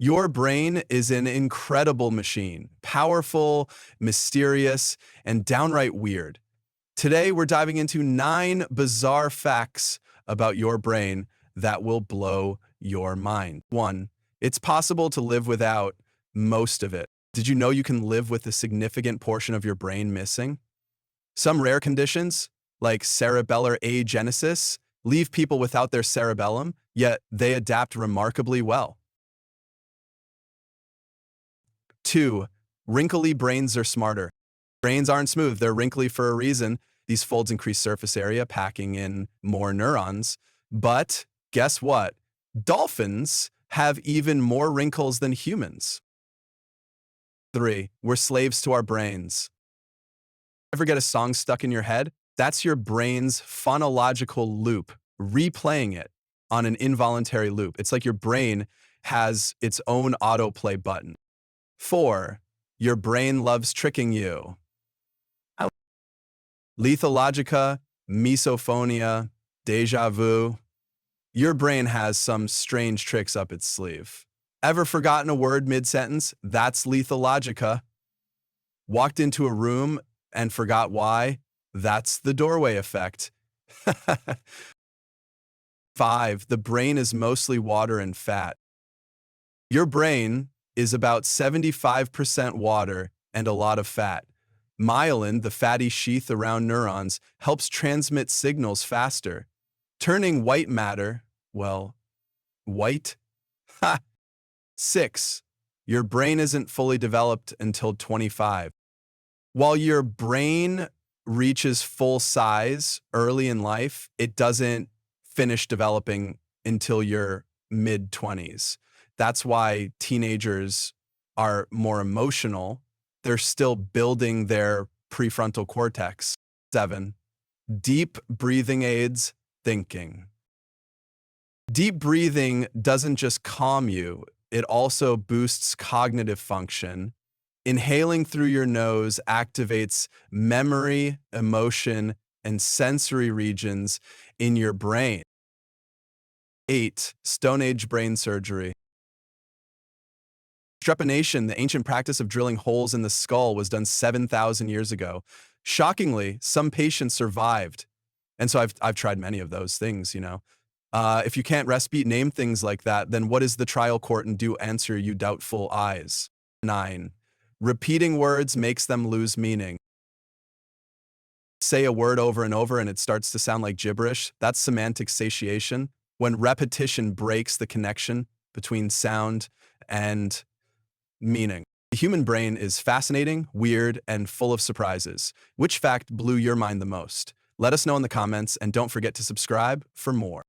Your brain is an incredible machine, powerful, mysterious, and downright weird. Today, we're diving into 9 bizarre facts about your brain that will blow your mind. 1. It's possible to live without most of it. Did you know you can live with a significant portion of your brain missing? Some rare conditions, like cerebellar agenesis, leave people without their cerebellum, yet they adapt remarkably well. 2. Wrinkly brains are smarter. Brains aren't smooth, they're wrinkly for a reason. These folds increase surface area, packing in more neurons. But guess what? Dolphins have even more wrinkles than humans. 3. We're slaves to our brains. Ever get a song stuck in your head? That's your brain's phonological loop, replaying it on an involuntary loop. It's like your brain has its own autoplay button. 4. Your brain loves tricking you. 𝗯𝗶_𝘁𝗄, misophonia, déjà vu. Your brain has some strange tricks up its sleeve. Ever forgotten a word mid-sentence? That's 𝗯𝗶_𝘁𝗄. Walked into a room and forgot why? That's the doorway effect. 5. The brain is mostly water and fat. Your brain is about 75% water and a lot of fat. Myelin, the fatty sheath around neurons, helps transmit signals faster, turning white matter, well, white? Ha! 6. Your brain isn't fully developed until 25. While your brain reaches full size early in life, it doesn't finish developing until your mid-20s. That's why teenagers are more emotional. They're still building their prefrontal cortex. 7. Deep breathing aids thinking. Deep breathing doesn't just calm you, it also boosts cognitive function. Inhaling through your nose activates memory, emotion, and sensory regions in your brain. 8. Stone Age brain surgery. Trepanation, the ancient practice of drilling holes in the skull, was done 7,000 years ago. Shockingly, some patients survived. And so I've tried many of those things, you know. If you can't name things like that, then what is the trial court and do answer, you doubtful eyes? 9. Repeating words makes them lose meaning. Say a word over and over and it starts to sound like gibberish. That's semantic satiation, when repetition breaks the connection between sound and meaning. The human brain is fascinating, weird, and full of surprises. Which fact blew your mind the most? Let us know in the comments, and don't forget to subscribe for more.